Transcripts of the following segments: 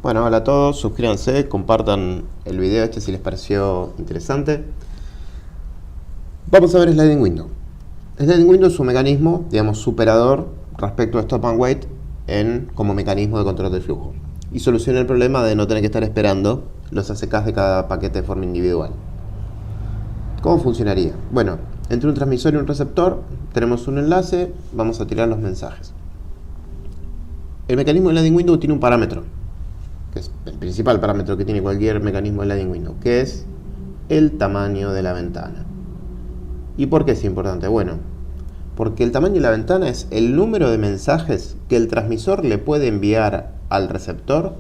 Bueno, hola a todos, suscríbanse, compartan el video si les pareció interesante. Vamos a ver Sliding Window. Sliding Window es un mecanismo, digamos, superador respecto a Stop and Wait como mecanismo de control del flujo. Y soluciona el problema de no tener que estar esperando los ACKs de cada paquete de forma individual. ¿Cómo funcionaría? Bueno, entre un transmisor y un receptor tenemos un enlace, vamos a tirar los mensajes. El mecanismo de Sliding Window tiene un parámetro, que es el principal parámetro que tiene cualquier mecanismo de Sliding Window, que es el tamaño de la ventana. ¿Y por qué es importante? Bueno, porque el tamaño de la ventana es el número de mensajes que el transmisor le puede enviar al receptor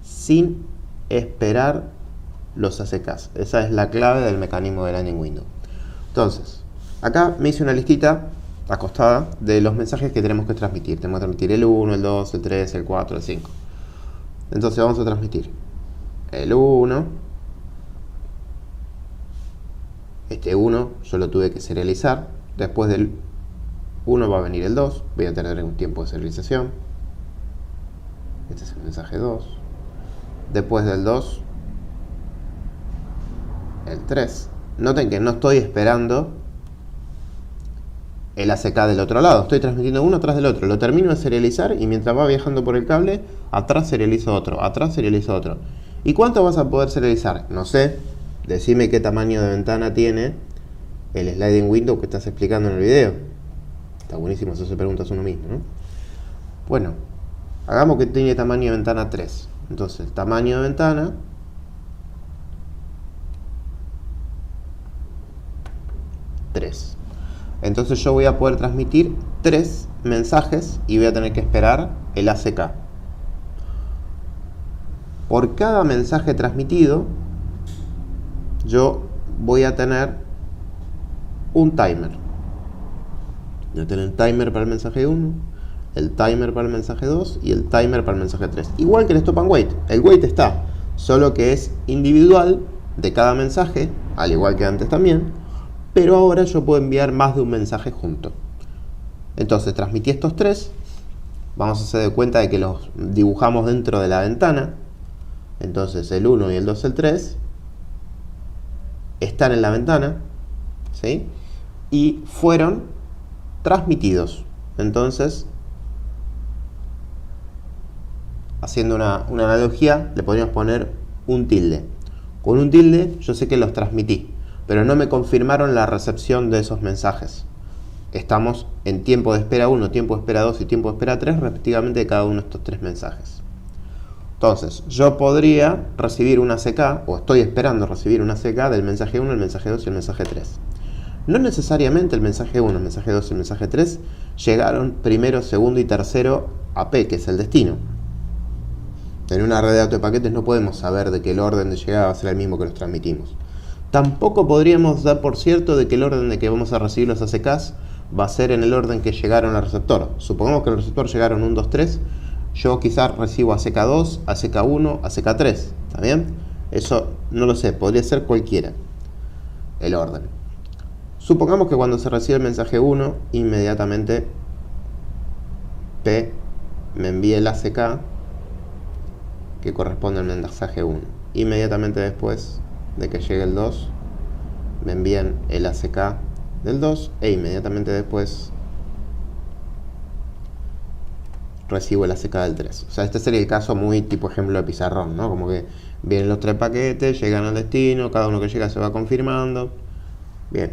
sin esperar los ACKs. Esa es la clave del mecanismo de Sliding Window. Entonces, acá me hice una listita acostada de los mensajes que tenemos que transmitir. Tenemos que transmitir el 1, el 2, el 3, el 4, el 5. Entonces vamos a transmitir el 1. Este 1 yo lo tuve que serializar. Después del 1 va a venir el 2. Voy a tener un tiempo de serialización. Este es el mensaje 2. Después del 2, el 3. Noten que no estoy esperando el ACK del otro lado. Estoy transmitiendo uno tras del otro. Lo termino de serializar y mientras va viajando por el cable, atrás serializo otro, atrás serializo otro. ¿Y cuánto vas a poder serializar? No sé. Decime qué tamaño de ventana tiene el Sliding Window que estás explicando en el video. Está buenísimo, eso se preguntas uno mismo, ¿no? Bueno, hagamos que tiene tamaño de ventana 3. Entonces, el tamaño de ventana (3). Entonces yo voy a poder transmitir 3 mensajes y voy a tener que esperar el ACK. Por cada mensaje transmitido, yo voy a tener un timer. Voy a tener el timer para el mensaje 1, el timer para el mensaje 2 y el timer para el mensaje 3. Igual que el Stop and Wait. El wait está, solo que es individual de cada mensaje, al igual que antes también. Pero ahora yo puedo enviar más de un mensaje junto. Entonces transmití estos 3. Vamos a hacer de cuenta de que los dibujamos dentro de la ventana. Entonces el 1 y el 2 y el 3 están en la ventana, ¿sí? Y fueron transmitidos. Entonces, haciendo una analogía, le podríamos poner un tilde. Con un tilde yo sé que los transmití, pero no me confirmaron la recepción de esos mensajes. Estamos en tiempo de espera 1, tiempo de espera 2 y tiempo de espera 3, respectivamente, de cada uno de estos 3 mensajes. Entonces, yo podría recibir una ACK, o estoy esperando recibir una ACK del mensaje 1, el mensaje 2 y el mensaje 3. No necesariamente el mensaje 1, el mensaje 2 y el mensaje 3 llegaron primero, segundo y tercero a P, que es el destino. En una red de datos de paquetes no podemos saber de que el orden de llegada va a ser el mismo que los transmitimos. Tampoco podríamos dar por cierto de que el orden de que vamos a recibir los ACKs va a ser en el orden que llegaron al receptor. Supongamos que al receptor llegaron 1, 2, 3. Yo quizás recibo ACK2, ACK1, ACK3. ¿Está bien? Eso no lo sé, podría ser cualquiera el orden. Supongamos que cuando se recibe el mensaje 1, inmediatamente P me envíe el ACK que corresponde al mensaje 1. Inmediatamente después de que llegue el 2, me envían el ACK del 2 e inmediatamente después recibo el ACK del 3. O sea, este sería el caso muy tipo ejemplo de pizarrón, ¿no? Como que vienen los 3 paquetes, llegan al destino, cada uno que llega se va confirmando. Bien,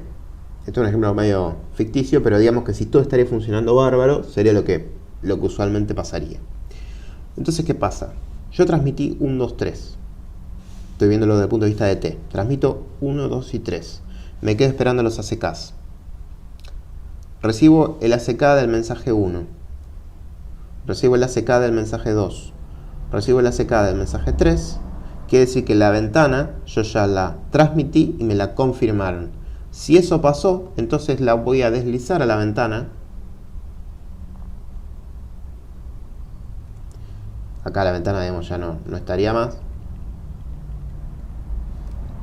esto es un ejemplo medio ficticio, pero digamos que si todo estaría funcionando bárbaro, sería lo que usualmente pasaría. Entonces, ¿qué pasa? Yo transmití 1, 2, 3. Estoy viéndolo desde el punto de vista de T. Transmito 1, 2 y 3. Me quedo esperando los ACKs. Recibo el ACK del mensaje 1. Recibo el ACK del mensaje 2. Recibo el ACK del mensaje 3. Quiere decir que la ventana yo ya la transmití y me la confirmaron. Si eso pasó, entonces la voy a deslizar a la ventana. Acá la ventana, digamos, ya no estaría más.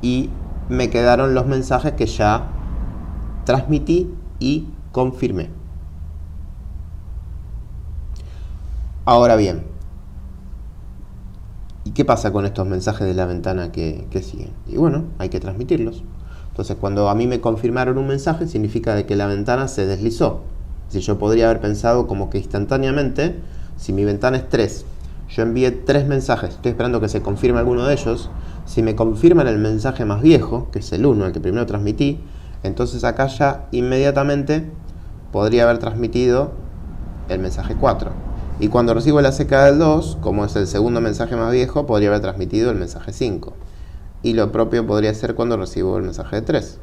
Y me quedaron los mensajes que ya transmití y confirmé. Ahora bien, qué pasa con estos mensajes de la ventana que siguen? Y bueno, hay que transmitirlos. Entonces, cuando a mí me confirmaron un mensaje, significa de que la ventana se deslizó. Si yo podría haber pensado como que instantáneamente, si mi ventana es 3, yo envié 3 mensajes, estoy esperando que se confirme alguno de ellos. Si me confirman el mensaje más viejo, que es el 1, el que primero transmití, entonces acá ya inmediatamente podría haber transmitido el mensaje 4. Y cuando recibo la ACK del 2, como es el segundo mensaje más viejo, podría haber transmitido el mensaje 5. Y lo propio podría ser cuando recibo el mensaje de 3.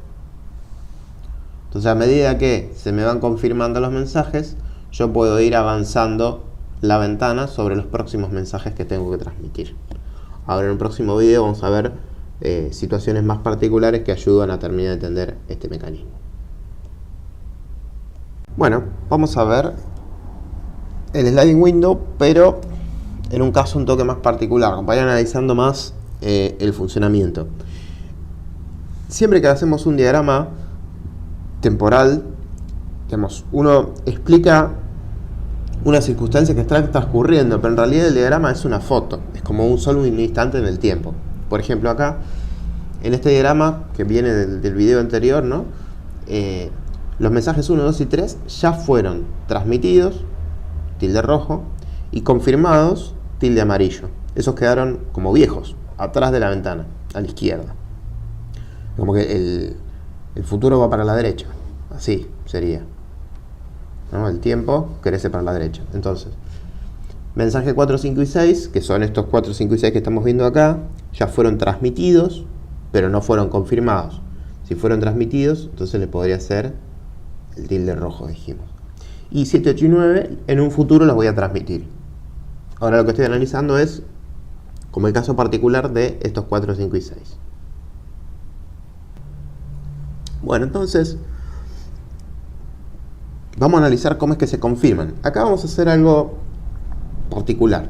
Entonces, a medida que se me van confirmando los mensajes, yo puedo ir avanzando la ventana sobre los próximos mensajes que tengo que transmitir. Ahora en el próximo video vamos a ver situaciones más particulares que ayudan a terminar de entender este mecanismo. Bueno, vamos a ver el sliding window, pero en un caso un toque más particular, para ir analizando más el funcionamiento. Siempre que hacemos un diagrama temporal, digamos, uno explica una circunstancia que está transcurriendo, pero en realidad el diagrama es una foto, es como solo un instante en el tiempo. Por ejemplo, acá, en este diagrama que viene del video anterior, ¿no? Los mensajes 1, 2 y 3 ya fueron transmitidos, tilde rojo, y confirmados, tilde amarillo. Esos quedaron como viejos, atrás de la ventana, a la izquierda. Como que el futuro va para la derecha, así sería, ¿no? El tiempo crece para la derecha. Entonces, mensaje 4, 5 y 6, que son estos 4, 5 y 6 que estamos viendo acá, ya fueron transmitidos, pero no fueron confirmados. Si fueron transmitidos, entonces le podría ser el tilde rojo, dijimos. Y 7, 8 y 9, en un futuro los voy a transmitir. Ahora lo que estoy analizando es como el caso particular de estos 4, 5 y 6. Bueno, entonces vamos a analizar cómo es que se confirman. Acá vamos a hacer algo particular.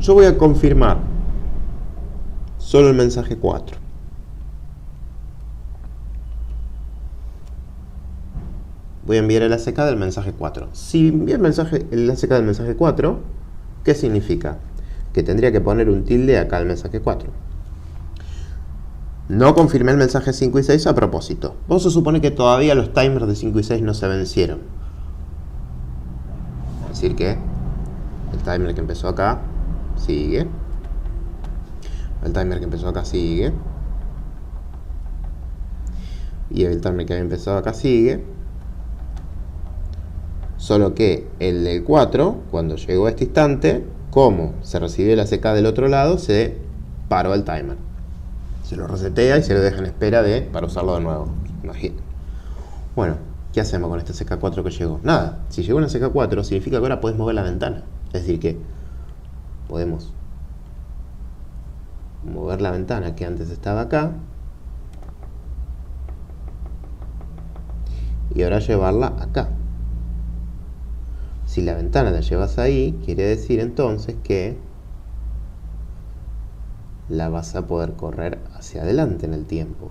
Yo voy a confirmar solo el mensaje 4. Voy a enviar el ACK del mensaje 4. Si envío el ACK del mensaje 4, ¿qué significa? Que tendría que poner un tilde acá al mensaje 4. No confirmé el mensaje 5 y 6 a propósito. Vamos a suponer que todavía los timers de 5 y 6 no se vencieron. Es decir que el timer que empezó acá sigue. El timer que empezó acá sigue. Y el timer que había empezado acá sigue. Solo que el del 4, cuando llegó a este instante, como se recibió la ACK del otro lado, se paró el timer. Se lo resetea y se lo deja en espera para usarlo de nuevo. Imaginen. Bueno, ¿qué hacemos con este ACK4 que llegó? Nada. Si llegó una ACK4, significa que ahora podés mover la ventana. Es decir que podemos mover la ventana que antes estaba acá y ahora llevarla acá. Si la ventana la llevas ahí, quiere decir entonces que la vas a poder correr hacia adelante en el tiempo.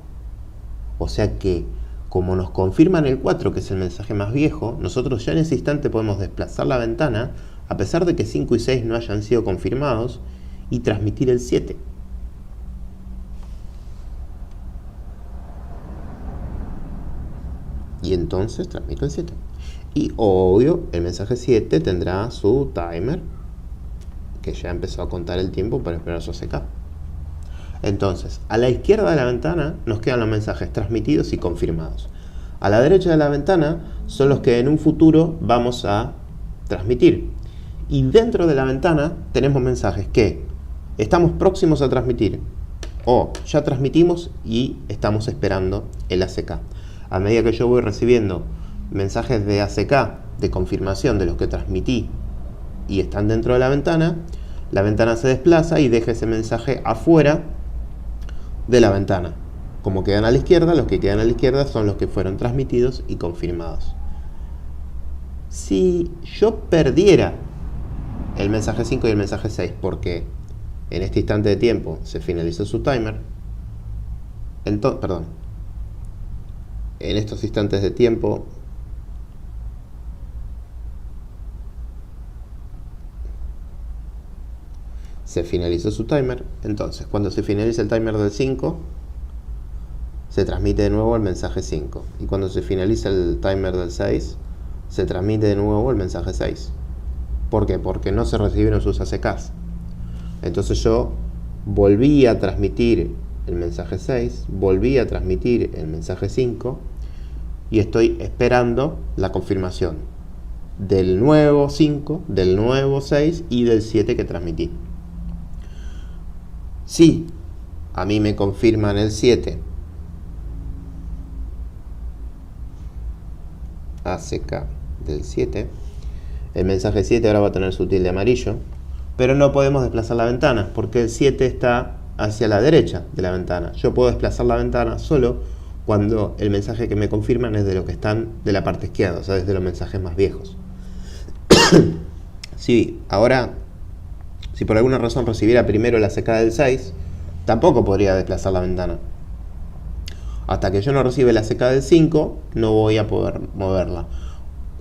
O sea que, como nos confirman el 4, que es el mensaje más viejo, nosotros ya en ese instante podemos desplazar la ventana, a pesar de que 5 y 6 no hayan sido confirmados, y transmitir el 7. Y entonces transmito el 7. Y obvio, el mensaje 7 tendrá su timer, que ya empezó a contar el tiempo para esperar su ACK. Entonces, a la izquierda de la ventana nos quedan los mensajes transmitidos y confirmados. A la derecha de la ventana son los que en un futuro vamos a transmitir. Y dentro de la ventana tenemos mensajes que estamos próximos a transmitir o ya transmitimos y estamos esperando el ACK. A medida que yo voy recibiendo mensajes de ACK, de confirmación de los que transmití y están dentro de la ventana se desplaza y deja ese mensaje afuera de la ventana. Como quedan a la izquierda, los que quedan a la izquierda son los que fueron transmitidos y confirmados. Si yo perdiera el mensaje 5 y el mensaje 6 porque en este instante de tiempo se finalizó su timer, en estos instantes de tiempo se finalizó su timer. Entonces, cuando se finaliza el timer del 5, se transmite de nuevo el mensaje 5. Y cuando se finaliza el timer del 6, se transmite de nuevo el mensaje 6. ¿Por qué? Porque no se recibieron sus ACKs. Entonces yo volví a transmitir el mensaje 6, volví a transmitir el mensaje 5 y estoy esperando la confirmación del nuevo 5, del nuevo 6 y del 7 que transmití. Si a mí me confirman el 7, ACK del 7, el mensaje 7 ahora va a tener su tilde amarillo, pero no podemos desplazar la ventana porque el 7 está hacia la derecha de la ventana. Yo puedo desplazar la ventana solo cuando el mensaje que me confirman es de los que están de la parte izquierda, o sea, desde los mensajes más viejos. Si ahora, si por alguna razón recibiera primero la ACK del 6, tampoco podría desplazar la ventana. Hasta que yo no reciba la ACK del 5, no voy a poder moverla.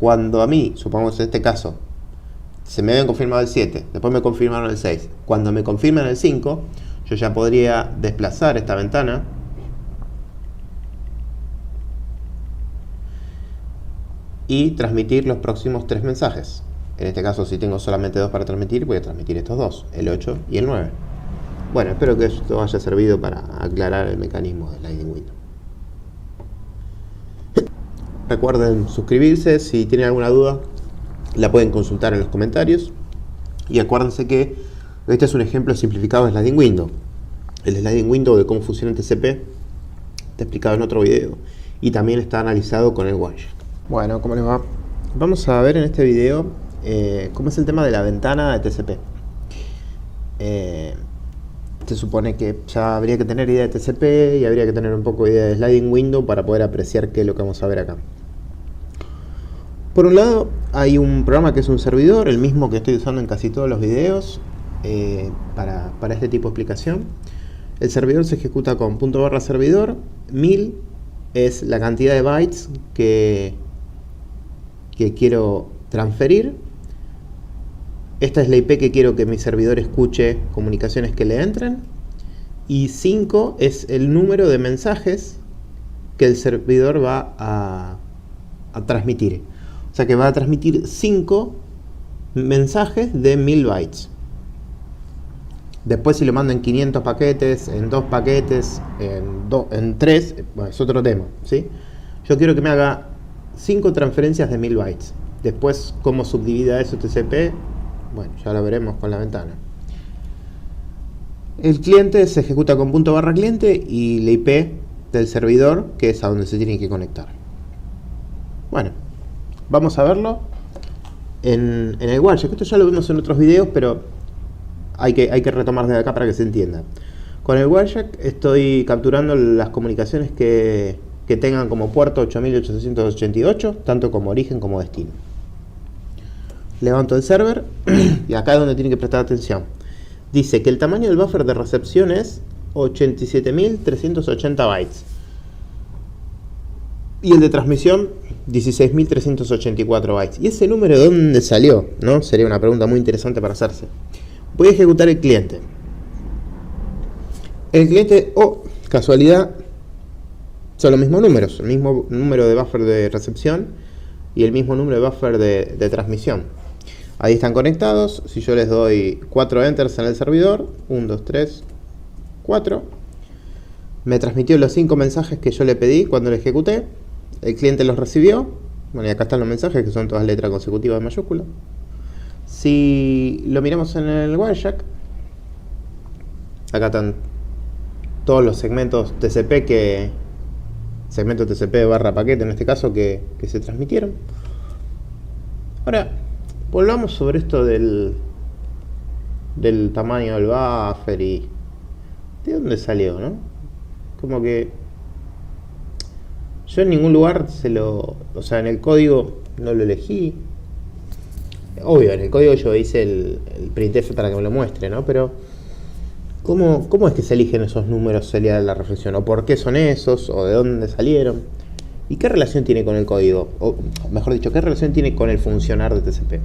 Cuando a mí, supongamos en este caso, se me habían confirmado el 7, después me confirmaron el 6. Cuando me confirman el 5, yo ya podría desplazar esta ventana y transmitir los próximos 3 mensajes. En este caso, si tengo solamente 2 para transmitir, voy a transmitir estos 2, el 8 y el 9. Bueno, espero que esto haya servido para aclarar el mecanismo de Sliding Window. Recuerden suscribirse, si tienen alguna duda la pueden consultar en los comentarios. Y acuérdense que este es un ejemplo simplificado de Sliding Window. El Sliding Window de cómo funciona el TCP está explicado en otro video y también está analizado con el Wireshark. Bueno, ¿cómo les va? Vamos a ver en este video cómo es el tema de la ventana de TCP. Se supone que ya habría que tener idea de TCP y habría que tener un poco de idea de Sliding Window para poder apreciar qué es lo que vamos a ver acá. Por un lado, hay un programa que es un servidor, el mismo que estoy usando en casi todos los videos para este tipo de explicación. El servidor se ejecuta con ./servidor, 1000 es la cantidad de bytes que quiero transferir. Esta es la IP que quiero que mi servidor escuche comunicaciones que le entren. Y 5 es el número de mensajes que el servidor va a transmitir. O sea que va a transmitir 5 mensajes de 1000 bytes. Después si lo mando en 500 paquetes, en 2 paquetes, en 3, bueno, es otro tema, ¿sí? Yo quiero que me haga 5 transferencias de 1000 bytes. Después, cómo subdivida eso TCP, bueno, ya lo veremos con la ventana. El cliente se ejecuta con ./cliente y la IP del servidor, que es a donde se tiene que conectar. Bueno, vamos a verlo en el Wireshark. Esto ya lo vimos en otros videos, pero hay que retomar desde acá para que se entienda. Con el Wireshark estoy capturando las comunicaciones que tengan como puerto 8888, tanto como origen como destino. Levanto el server y acá es donde tienen que prestar atención. Dice que el tamaño del buffer de recepción es 87.380 bytes. Y el de transmisión, 16.384 bytes. ¿Y ese número de dónde salió? ¿No? Sería una pregunta muy interesante para hacerse. Voy a ejecutar el cliente. El cliente, casualidad, son los mismos números. El mismo número de buffer de recepción y el mismo número de buffer de transmisión. Ahí están conectados. Si yo les doy 4 enters en el servidor, 1, 2, 3, 4, me transmitió los 5 mensajes que yo le pedí cuando lo ejecuté. El cliente los recibió. Bueno, y acá están los mensajes, que son todas letras consecutivas de mayúscula. Si lo miramos en el Wireshark, acá están todos los segmentos TCP segmento TCP barra paquete en este caso que se transmitieron. Ahora, volvamos sobre esto del tamaño del buffer y de dónde salió, ¿no? Como que yo en ningún lugar o sea, en el código no lo elegí. Obvio, en el código yo hice el printf para que me lo muestre, ¿no? Pero ¿cómo es que se eligen esos números? Sería la reflexión. ¿O por qué son esos? ¿O de dónde salieron? ¿Y qué relación tiene con el código? O mejor dicho, ¿qué relación tiene con el funcionar de TCP?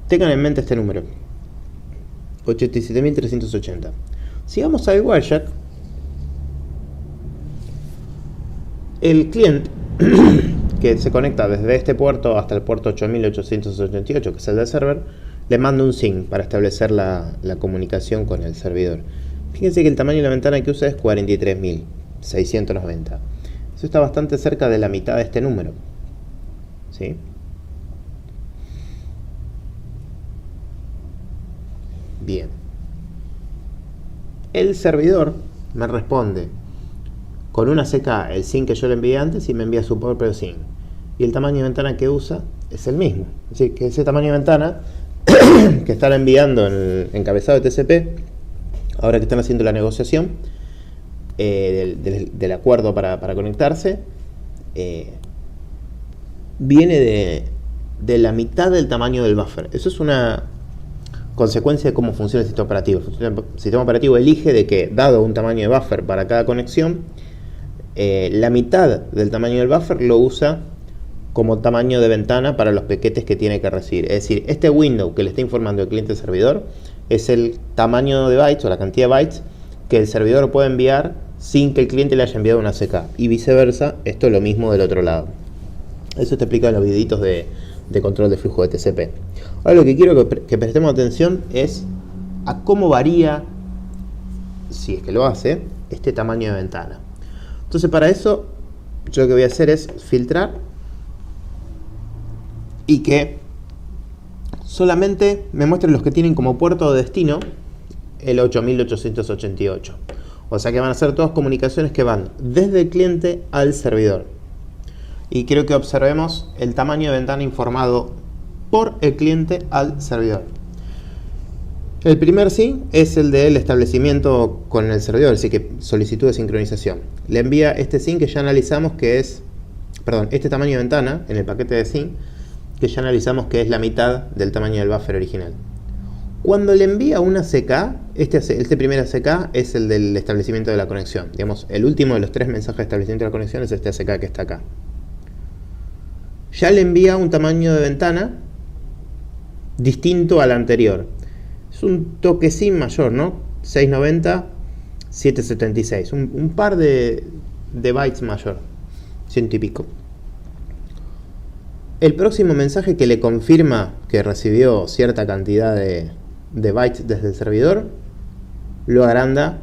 Tengan en mente este número. 87.380. Si vamos al Wireshark, el cliente que se conecta desde este puerto hasta el puerto 8888, que es el del server, le manda un SYN para establecer la comunicación con el servidor. Fíjense que el tamaño de la ventana que usa es 43.690. Eso está bastante cerca de la mitad de este número, ¿sí? Bien. El servidor me responde con una CK el SYN que yo le envié antes y me envía su propio SYN. Y el tamaño de ventana que usa es el mismo. Es decir, que ese tamaño de ventana que están enviando en el encabezado de TCP, ahora que están haciendo la negociación del acuerdo para conectarse, viene de la mitad del tamaño del buffer. Eso es una consecuencia de cómo funciona el sistema operativo. El sistema operativo elige de que, dado un tamaño de buffer para cada conexión, la mitad del tamaño del buffer lo usa como tamaño de ventana para los paquetes que tiene que recibir. Es decir, este window que le está informando el cliente al servidor es el tamaño de bytes o la cantidad de bytes que el servidor puede enviar sin que el cliente le haya enviado una CK. Y viceversa, esto es lo mismo del otro lado. Eso te explica en los videitos de control de flujo de TCP. Ahora lo que quiero que prestemos atención es a cómo varía, si es que lo hace, este tamaño de ventana. Entonces, para eso yo lo que voy a hacer es filtrar y que solamente me muestren los que tienen como puerto de destino el 8888. O sea que van a ser todas comunicaciones que van desde el cliente al servidor. Y quiero que observemos el tamaño de ventana informado por el cliente al servidor. El primer SYN es el del establecimiento con el servidor, así que solicitud de sincronización. Le envía este SYN que ya analizamos que es, este tamaño de ventana en el paquete de SYN que ya analizamos que es la mitad del tamaño del buffer original. Cuando le envía una CK, este primer ACK es el del establecimiento de la conexión. Digamos, el último de los 3 mensajes de establecimiento de la conexión es este ACK que está acá. Ya le envía un tamaño de ventana distinto al anterior. Es un toquecín mayor, ¿no? 690, 776. Un par de bytes mayor. 100 y pico. El próximo mensaje que le confirma que recibió cierta cantidad de bytes desde el servidor, lo agranda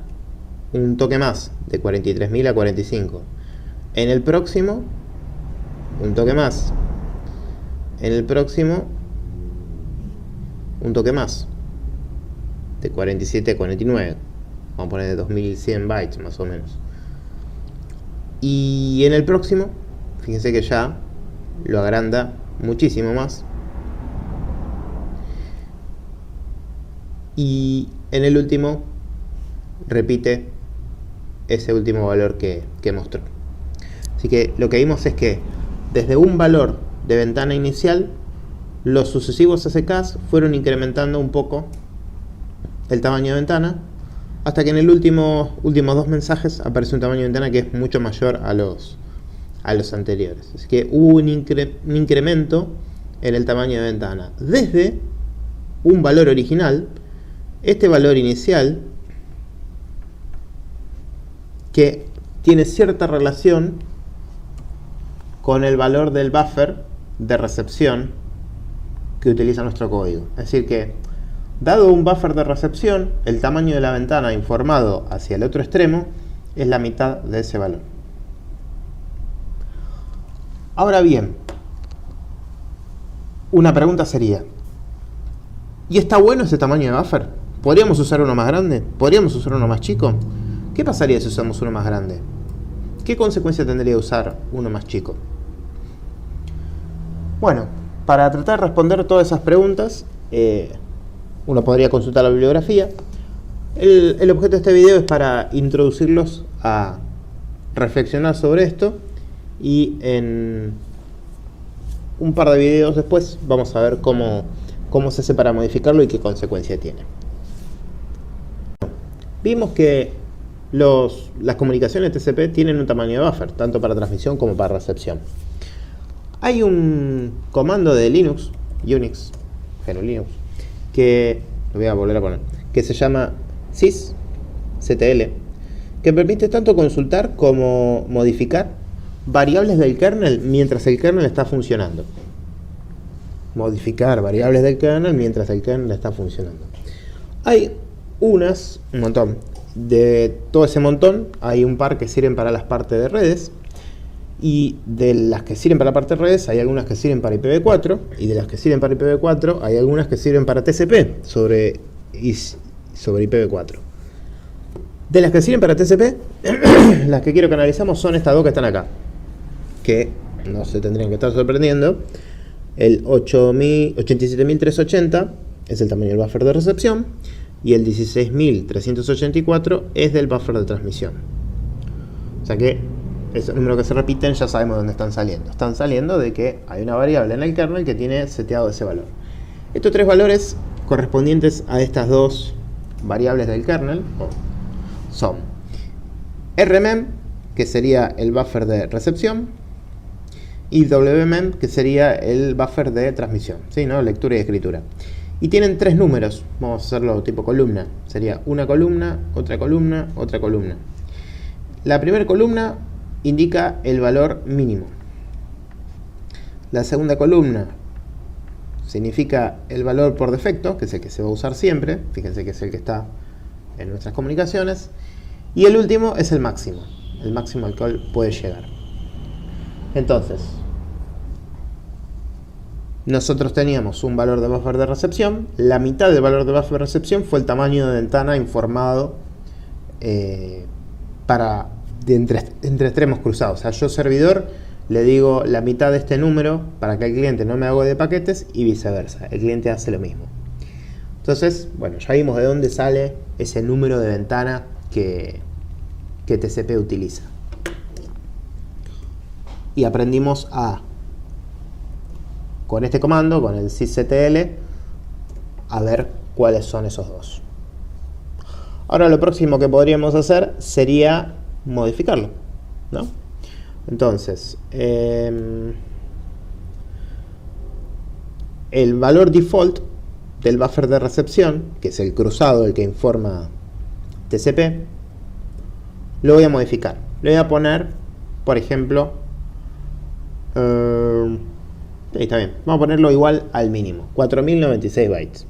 un toque más, de 43.000 a 45. En el próximo, un toque más. En el próximo, un toque más, de 47 a 49. Vamos a poner de 2100 bytes más o menos. Y en el próximo, fíjense que ya lo agranda muchísimo más. Y en el último repite ese último valor que mostró. Así que lo que vimos es que desde un valor de ventana inicial, los sucesivos ACKs fueron incrementando un poco el tamaño de ventana, hasta que en el últimos 2 mensajes aparece un tamaño de ventana que es mucho mayor a los anteriores. Así que hubo un incremento en el tamaño de ventana desde un valor original, este valor inicial, que tiene cierta relación con el valor del buffer de recepción que utiliza nuestro código. Es decir que, dado un buffer de recepción, el tamaño de la ventana informado hacia el otro extremo es la mitad de ese valor. Ahora bien, una pregunta sería, ¿y está bueno ese tamaño de buffer? ¿Podríamos usar uno más grande? ¿Podríamos usar uno más chico? ¿Qué pasaría si usamos uno más grande? ¿Qué consecuencia tendría usar uno más chico? Bueno, para tratar de responder todas esas preguntas, uno podría consultar la bibliografía. El objeto de este video es para introducirlos a reflexionar sobre esto, y en un par de videos después vamos a ver cómo se hace para modificarlo y qué consecuencia tiene. Vimos que las comunicaciones TCP tienen un tamaño de buffer, tanto para transmisión como para recepción. Hay un comando de Unix, GNU Linux, que lo voy a volver a poner, que se llama sysctl, que permite tanto consultar como modificar variables del kernel mientras el kernel está funcionando. Modificar variables del kernel mientras el kernel está funcionando. Hay un montón. De todo ese montón, hay un par que sirven para las partes de redes. Y de las que sirven para la parte de redes, hay algunas que sirven para IPv4. Y de las que sirven para IPv4, hay algunas que sirven para TCP sobre IPv4. De las que sirven para TCP, las que quiero que analicemos son estas dos que están acá, que no se tendrían que estar sorprendiendo. El 87380 es el tamaño del buffer de recepción y el 16384 es del buffer de transmisión. O sea que esos números que se repiten ya sabemos dónde están saliendo. Están saliendo de que hay una variable en el kernel que tiene seteado ese valor. Estos tres valores correspondientes a estas dos variables del kernel son RMEM, que sería el buffer de recepción, y WMEM, que sería el buffer de transmisión, ¿sí? ¿No? Lectura y escritura. Y tienen tres números. Vamos a hacerlo tipo columna. Sería una columna, otra columna, otra columna. La primera columna indica el valor mínimo. La segunda columna significa el valor por defecto, que es el que se va a usar siempre. Fíjense que es el que está en nuestras comunicaciones. Y el último es el máximo al cual puede llegar. Entonces, nosotros teníamos un valor de buffer de recepción. La mitad del valor de buffer de recepción fue el tamaño de ventana informado entre extremos cruzados. O sea, yo servidor le digo la mitad de este número para que el cliente no me haga de paquetes y viceversa. El cliente hace lo mismo. Entonces, bueno, ya vimos de dónde sale ese número de ventana que TCP utiliza. Y aprendimos con este comando, con el sysctl, a ver cuáles son esos dos. Ahora lo próximo que podríamos hacer sería modificarlo, ¿no? Entonces, el valor default del buffer de recepción, que es el cruzado, el que informa TCP, lo voy a modificar. Le voy a poner, por ejemplo, ahí está bien, vamos a ponerlo igual al mínimo, 4096 bytes.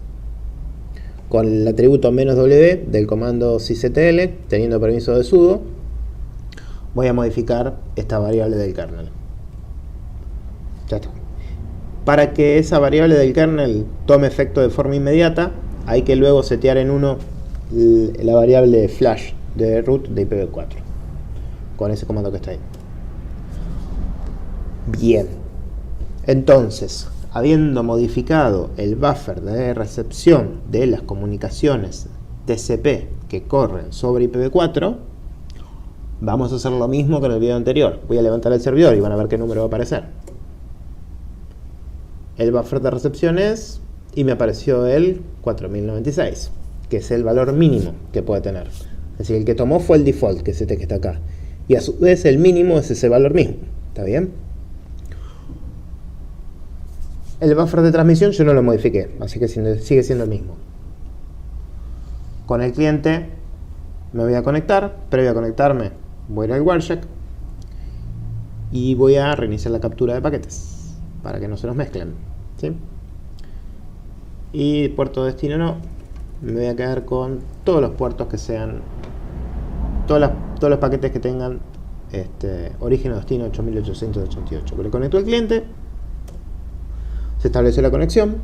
Con el atributo "-w" del comando sysctl, teniendo permiso de sudo, voy a modificar esta variable del kernel. Ya está. Para que esa variable del kernel tome efecto de forma inmediata, hay que luego setear en uno la variable flash de root de IPv4 con ese comando que está ahí. Bien, entonces, habiendo modificado el buffer de recepción de las comunicaciones TCP que corren sobre IPv4, vamos a hacer lo mismo que en el video anterior. Voy a levantar el servidor y van a ver qué número va a aparecer. El buffer de recepción es, y me apareció el 4096, que es el valor mínimo que puede tener. Es decir, el que tomó fue el default, que es este que está acá. Y a su vez el mínimo es ese valor mismo. ¿Está bien? El buffer de transmisión yo no lo modifiqué, así que sigue siendo el mismo. Con el cliente me voy a conectar. Previo a conectarme voy a ir al Wireshark y voy a reiniciar la captura de paquetes para que no se nos mezclen, ¿sí? Y puerto destino no. Me voy a quedar con todos los puertos que sean, todos los paquetes que tengan origen o destino 8888. Le conecto al cliente, se estableció la conexión,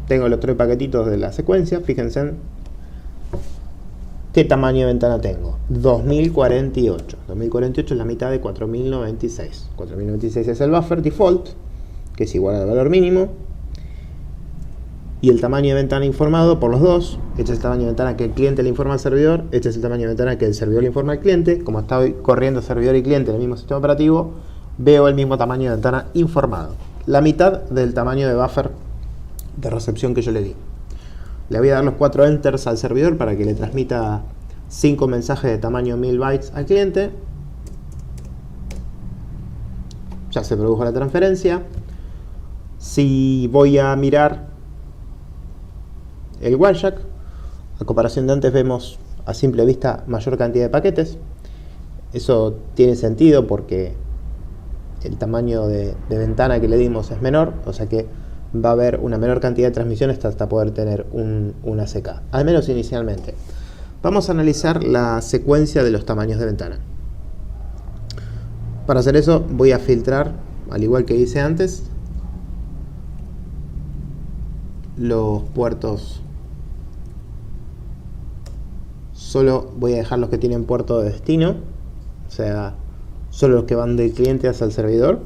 tengo los tres paquetitos de la secuencia. Fíjense en qué tamaño de ventana tengo, 2048. 2048 es la mitad de 4096. 4096 es el buffer default, que es igual al valor mínimo. Y el tamaño de ventana informado por los dos. Este es el tamaño de ventana que el cliente le informa al servidor. Este es el tamaño de ventana que el servidor le informa al cliente. Como está hoy corriendo servidor y cliente en el mismo sistema operativo, veo el mismo tamaño de ventana informado. La mitad del tamaño de buffer de recepción que yo le di. Le voy a dar los 4 enters al servidor para que le transmita 5 mensajes de tamaño 1000 bytes al cliente. Ya se produjo la transferencia. Si voy a mirar el Wireshark, A comparación de antes vemos a simple vista mayor cantidad de paquetes. Eso tiene sentido porque el tamaño de ventana que le dimos es menor, o sea que va a haber una menor cantidad de transmisiones hasta poder tener un ACK, al menos inicialmente. Vamos a analizar la secuencia de los tamaños de ventana. Para hacer eso voy a filtrar, al igual que hice antes, los puertos. Solo voy a dejar los que tienen puerto de destino, o sea, solo los que van del cliente hacia el servidor.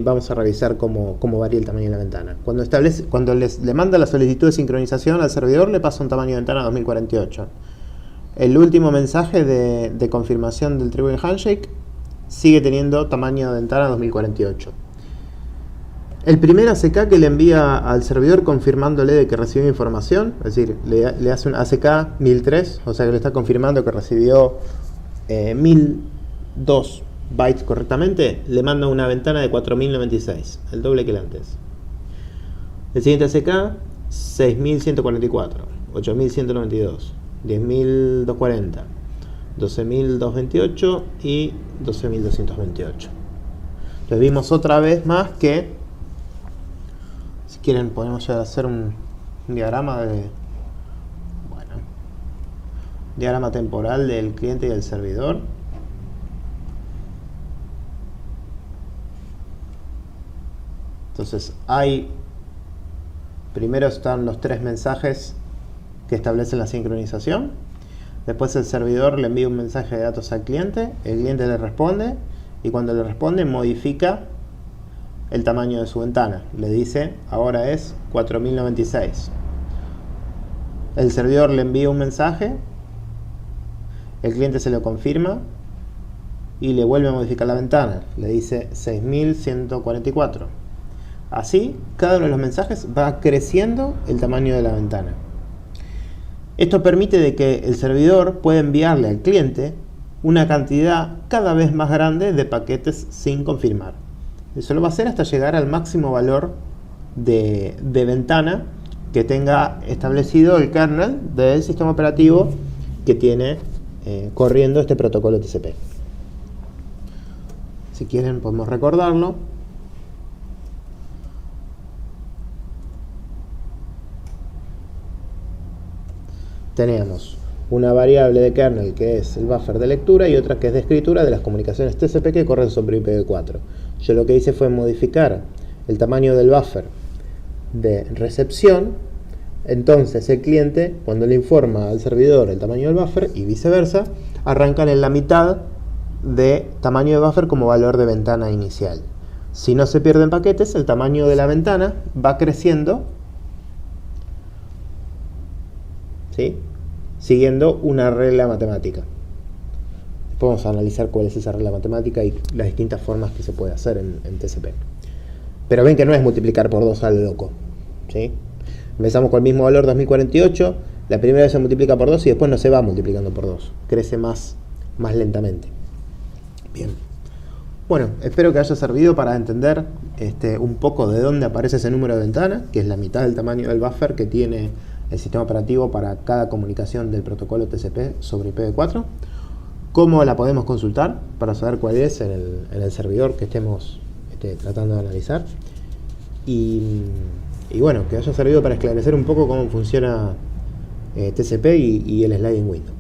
Vamos a revisar cómo varía el tamaño de la ventana. Cuando le manda la solicitud de sincronización al servidor, le pasa un tamaño de ventana 2048. El último mensaje de confirmación del Triple Handshake sigue teniendo tamaño de ventana 2048. El primer ACK que le envía al servidor confirmándole de que recibió información, es decir, le hace un ACK 1003, o sea que le está confirmando que recibió 1002 bytes correctamente, le manda una ventana de 4096, el doble que el antes. El siguiente ACK, 6144, 8192, 10240, 12228 y 12228. Entonces vimos otra vez más que, si quieren podemos hacer un diagrama diagrama temporal del cliente y del servidor. Entonces primero están los 3 mensajes que establecen la sincronización. Después el servidor le envía un mensaje de datos al cliente, el cliente le responde y cuando le responde modifica el tamaño de su ventana. Le dice, ahora es 4096. El servidor le envía un mensaje, el cliente se lo confirma y le vuelve a modificar la ventana. Le dice 6144. Así, cada uno de los mensajes va creciendo el tamaño de la ventana. Esto permite de que el servidor pueda enviarle al cliente una cantidad cada vez más grande de paquetes sin confirmar. Eso lo va a hacer hasta llegar al máximo valor de ventana que tenga establecido el kernel del sistema operativo que tiene corriendo este protocolo TCP. Si quieren podemos recordarlo. Tenemos una variable de kernel que es el buffer de lectura y otra que es de escritura de las comunicaciones TCP que corren sobre IPv4. Yo lo que hice fue modificar el tamaño del buffer de recepción. Entonces el cliente, cuando le informa al servidor el tamaño del buffer y viceversa, arrancan en la mitad de tamaño de buffer como valor de ventana inicial. Si no se pierden paquetes, el tamaño de la ventana va creciendo, ¿sí?, siguiendo una regla matemática. Después vamos a analizar cuál es esa regla matemática y las distintas formas que se puede hacer en TCP. Pero ven que no es multiplicar por 2 a lo loco, ¿sí? Empezamos con el mismo valor 2048, la primera vez se multiplica por 2 y después no se va multiplicando por 2, crece más lentamente. Bien. Bueno, espero que haya servido para entender un poco de dónde aparece ese número de ventana, que es la mitad del tamaño del buffer que tiene el sistema operativo para cada comunicación del protocolo TCP sobre IPv4, cómo la podemos consultar para saber cuál es en el servidor que estemos tratando de analizar, y bueno, que haya servido para esclarecer un poco cómo funciona TCP y el sliding window.